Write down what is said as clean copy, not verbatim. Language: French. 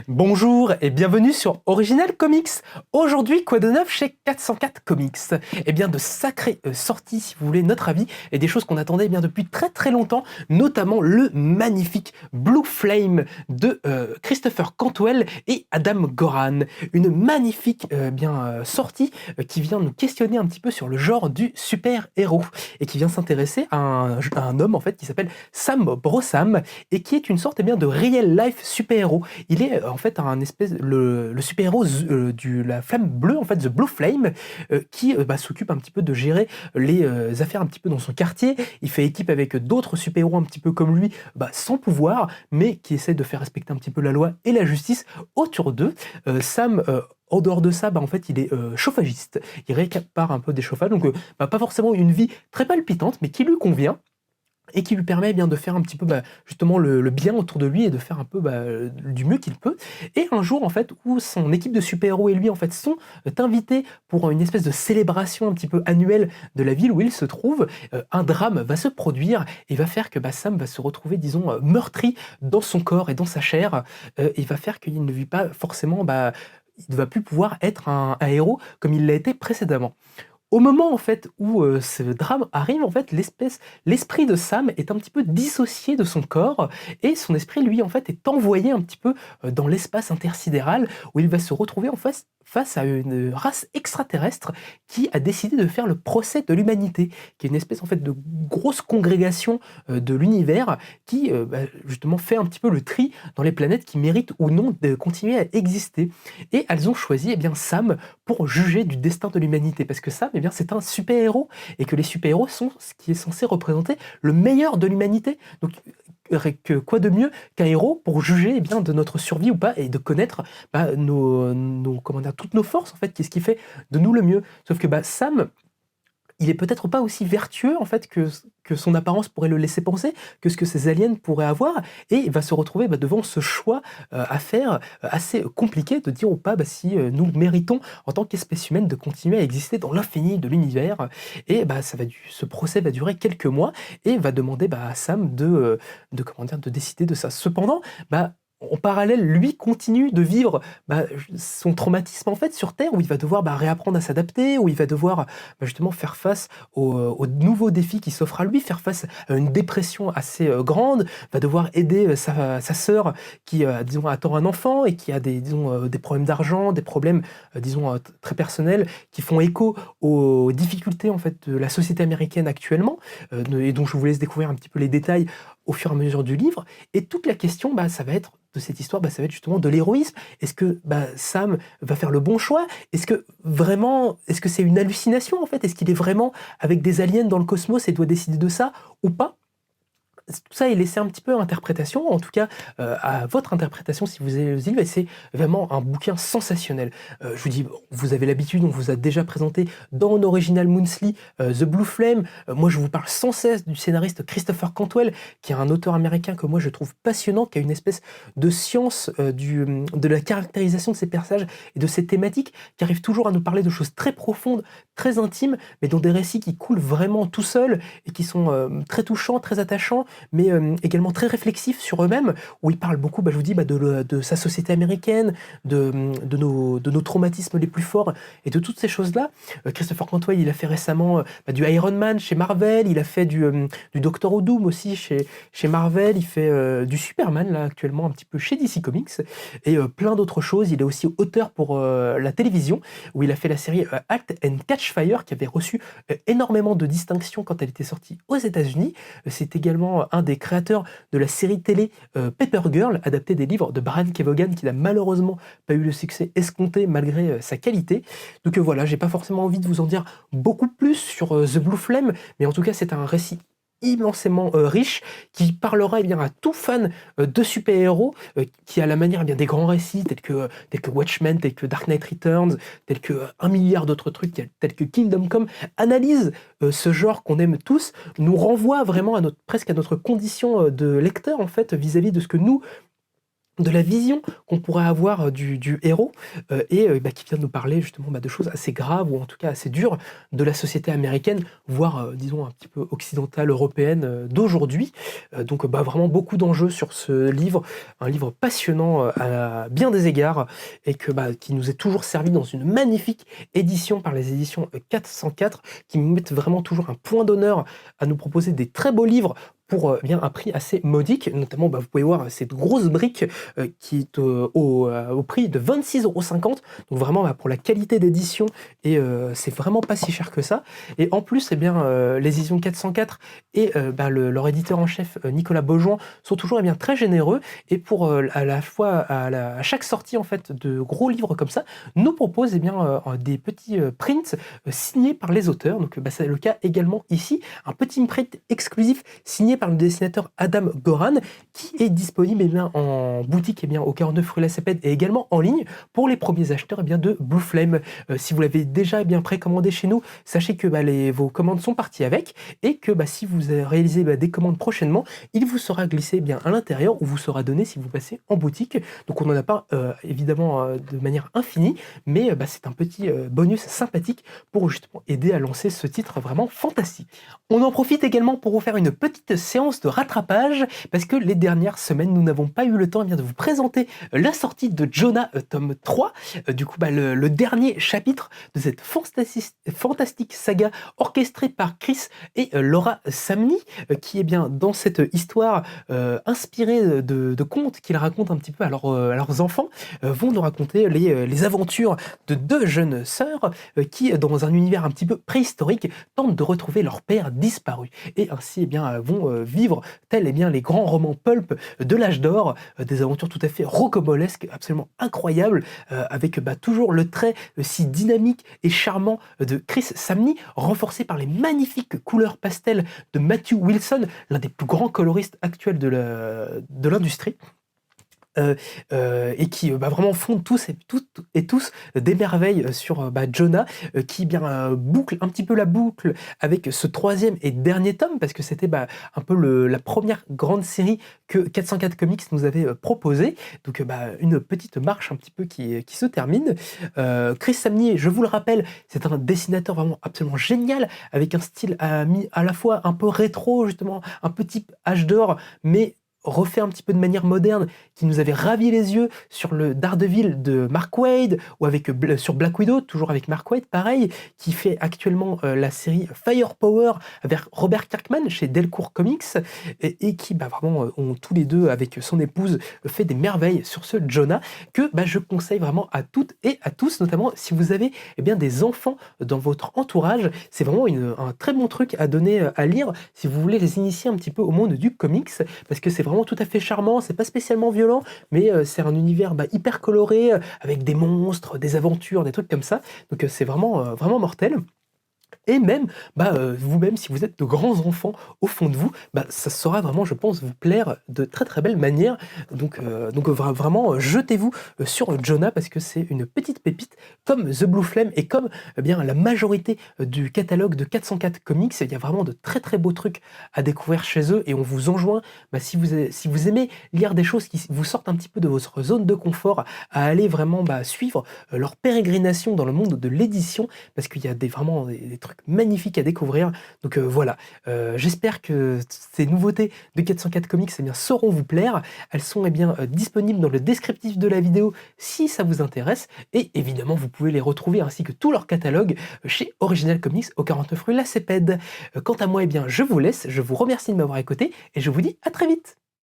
Bonjour et bienvenue sur Original Comics. Aujourd'hui, quoi de neuf chez 404 Comics? Eh bien, de sacrées sorties, si vous voulez, notre avis, et des choses qu'on attendait bien depuis très très longtemps, notamment le magnifique Blue Flame de Christopher Cantwell et Adam Goran. Une magnifique sortie qui vient nous questionner un petit peu sur le genre du super-héros et qui vient s'intéresser à un homme en fait qui s'appelle Sam Brossam et qui est une sorte de real life super-héros. Il est en fait un espèce le super-héros de la flamme bleue en fait, The Blue Flame, qui s'occupe un petit peu de gérer les affaires un petit peu dans son quartier. Il fait équipe avec d'autres super-héros un petit peu comme lui, sans pouvoir, mais qui essaient de faire respecter un petit peu la loi et la justice autour d'eux. Sam en dehors de ça, en fait, il est chauffagiste. Il répare un peu des chauffages, donc pas forcément une vie très palpitante, mais qui lui convient et qui lui permet de faire un petit peu justement le bien autour de lui et de faire un peu du mieux qu'il peut. Et un jour en fait où son équipe de super-héros et lui en fait sont invités pour une espèce de célébration un petit peu annuelle de la ville où il se trouve, un drame va se produire et va faire que Sam va se retrouver disons meurtri dans son corps et dans sa chair, et va faire qu'il ne vit pas forcément il ne va plus pouvoir être un héros comme il l'a été précédemment. Au moment en fait où ce drame arrive, en fait, l'esprit de Sam est un petit peu dissocié de son corps et son esprit, lui, en fait, est envoyé un petit peu dans l'espace intersidéral où il va se retrouver en face à une race extraterrestre qui a décidé de faire le procès de l'humanité, qui est une espèce en fait de grosse congrégation de l'univers qui justement fait un petit peu le tri dans les planètes qui méritent ou non de continuer à exister. Et elles ont choisi Sam pour juger du destin de l'humanité, parce que Sam, c'est un super-héros, et que les super-héros sont ce qui est censé représenter le meilleur de l'humanité. Donc, quoi de mieux qu'un héros pour juger de notre survie ou pas, et de connaître toutes nos forces, en fait, qu'est-ce qui fait de nous le mieux. Sauf que Sam, il est peut-être pas aussi vertueux en fait que son apparence pourrait le laisser penser, que ce que ces aliens pourraient avoir, et il va se retrouver devant ce choix à faire assez compliqué de dire ou pas si nous méritons en tant qu'espèce humaine de continuer à exister dans l'infini de l'univers. Et ce procès va durer quelques mois et va demander à Sam de décider de ça. Cependant, en parallèle, lui continue de vivre son traumatisme en fait sur Terre, où il va devoir réapprendre à s'adapter, où il va devoir justement faire face aux nouveaux défis qui s'offrent à lui, faire face à une dépression assez grande, va devoir aider sa sœur qui disons attend un enfant et qui a des problèmes d'argent, des problèmes très personnels qui font écho aux difficultés en fait de la société américaine actuellement, et dont je vous laisse découvrir un petit peu les détails au fur et à mesure du livre. Et toute la question, ça va être de cette histoire, ça va être justement de l'héroïsme. Est-ce que Sam va faire le bon choix? Est-ce que c'est une hallucination en fait? Est-ce qu'il est vraiment avec des aliens dans le cosmos et doit décider de ça ou pas? Tout ça est laissé un petit peu à interprétation, en tout cas à votre interprétation si vous avez le livre, et c'est vraiment un bouquin sensationnel. Je vous dis, vous avez l'habitude, on vous a déjà présenté dans Original Moonsley The Blue Flame. Moi je vous parle sans cesse du scénariste Christopher Cantwell, qui est un auteur américain que moi je trouve passionnant, qui a une espèce de science de la caractérisation de ses personnages et de ses thématiques, qui arrive toujours à nous parler de choses très profondes, très intimes, mais dans des récits qui coulent vraiment tout seuls et qui sont très touchants, très attachants, mais également très réflexifs sur eux-mêmes, où il parle beaucoup, je vous dis, de sa société américaine, de nos traumatismes les plus forts, et de toutes ces choses-là. Christopher Cantwell, il a fait récemment du Iron Man chez Marvel, il a fait du Doctor Who Doom aussi chez Marvel, il fait du Superman, là, actuellement, un petit peu chez DC Comics, et plein d'autres choses. Il est aussi auteur pour la télévision, où il a fait la série Halt and Catch Fire, qui avait reçu énormément de distinctions quand elle était sortie aux États-Unis. C'est également un des créateurs de la série télé Paper Girl, adaptée des livres de Brian Kevogan, qui n'a malheureusement pas eu le succès escompté malgré sa qualité. Donc voilà, j'ai pas forcément envie de vous en dire beaucoup plus sur The Blue Flame, mais en tout cas c'est un récit immensément riche, qui parlera à tout fan de super-héros, qui a la manière des grands récits tels que Watchmen, tels que Dark Knight Returns, tels que un milliard d'autres trucs tels que Kingdom Come, analyse ce genre qu'on aime tous, nous renvoie vraiment presque à notre condition de lecteur en fait, vis-à-vis de ce que nous de la vision qu'on pourrait avoir du héros, et bah, qui vient nous parler justement, bah, de choses assez graves ou en tout cas assez dures de la société américaine, voire, disons un petit peu occidentale, européenne, d'aujourd'hui. Donc bah, vraiment beaucoup d'enjeux sur ce livre, un livre passionnant, à bien des égards et bah, qui nous est toujours servi dans une magnifique édition par les éditions, 404 qui mettent vraiment toujours un point d'honneur à nous proposer des très beaux livres pour, bien un prix assez modique. Notamment, bah, vous pouvez voir cette grosse brique, qui est, au prix de 26,50 €. Donc vraiment, bah, pour la qualité d'édition et c'est vraiment pas si cher que ça. Et en plus, eh bien, les éditions 404 et bah, leur éditeur en chef, Nicolas Beaujoin, sont toujours, eh bien, très généreux et pour, à la fois à chaque sortie en fait de gros livres comme ça, nous proposent, eh bien, des petits, prints, signés par les auteurs. Donc bah, c'est le cas également ici. Un petit print exclusif signé par le dessinateur Adam Goran, qui est disponible, eh bien, en boutique, eh bien, au 49 rue La Cepède et également en ligne pour les premiers acheteurs, eh bien, de Blue Flame. Si vous l'avez déjà, eh bien, précommandé chez nous, sachez que bah, vos commandes sont parties avec et que bah, si vous réalisez bah, des commandes prochainement, il vous sera glissé, eh bien, à l'intérieur ou vous sera donné si vous passez en boutique. Donc on n'en a pas évidemment de manière infinie, mais bah, c'est un petit bonus sympathique pour justement aider à lancer ce titre vraiment fantastique. On en profite également pour vous faire une petite séance de rattrapage parce que les dernières semaines, nous n'avons pas eu le temps, eh bien, de vous présenter la sortie de Jonah, tome 3. Du coup, bah, le dernier chapitre de cette fantastique saga orchestrée par Chris et Laura Samney, qui est bien dans cette histoire inspirée de contes qu'ils racontent un petit peu à leurs enfants, vont nous raconter les aventures de deux jeunes sœurs qui, dans un univers un petit peu préhistorique, tentent de retrouver leur père disparu. Et ainsi, eh bien, vont vivre tels, eh bien, les grands romans pulp de l'âge d'or, des aventures tout à fait rocambolesques, absolument incroyables, avec bah, toujours le trait si dynamique et charmant de Chris Samney, renforcé par les magnifiques couleurs pastel de Matthew Wilson, l'un des plus grands coloristes actuels de l'industrie. Et qui bah, vraiment font tous des merveilles sur bah, Jonah, qui bien boucle un petit peu la boucle avec ce troisième et dernier tome, parce que c'était bah, un peu la première grande série que 404 Comics nous avait proposé. Donc bah, une petite marche un petit peu qui se termine. Chris Samney, je vous le rappelle, c'est un dessinateur vraiment absolument génial, avec un style à la fois un peu rétro, justement, un peu type âge d'or, mais refait un petit peu de manière moderne, qui nous avait ravi les yeux sur le Daredevil de Mark Waid, ou avec sur Black Widow, toujours avec Mark Waid, pareil, qui fait actuellement la série Firepower avec Robert Kirkman chez Delcourt Comics, et qui bah, vraiment ont tous les deux, avec son épouse, fait des merveilles sur ce Jonah, que bah, je conseille vraiment à toutes et à tous, notamment si vous avez eh bien, des enfants dans votre entourage. C'est vraiment un très bon truc à donner à lire si vous voulez les initier un petit peu au monde du comics, parce que c'est vraiment tout à fait charmant, c'est pas spécialement violent, mais c'est un univers bah, hyper coloré, avec des monstres, des aventures, des trucs comme ça. Donc c'est vraiment mortel. Et même, bah, vous-même, si vous êtes de grands enfants au fond de vous, bah, ça saura vraiment, je pense, vous plaire de très très belle manière. Donc vraiment, jetez-vous sur Jonah parce que c'est une petite pépite comme The Blue Flame et comme eh bien la majorité du catalogue de 404 Comics. Il y a vraiment de très très beaux trucs à découvrir chez eux et on vous enjoint, bah, si vous aimez lire des choses qui vous sortent un petit peu de votre zone de confort, à aller vraiment bah, suivre leur pérégrination dans le monde de l'édition parce qu'il y a vraiment des trucs magnifiques à découvrir. Donc voilà, j'espère que ces nouveautés de 404 Comics eh bien, sauront vous plaire. Elles sont eh bien, disponibles dans le descriptif de la vidéo si ça vous intéresse. Et évidemment, vous pouvez les retrouver ainsi que tout leur catalogue chez Original Comics au 49 rue La Cepède. Quant à moi, eh bien, je vous laisse, je vous remercie de m'avoir écouté et je vous dis à très vite.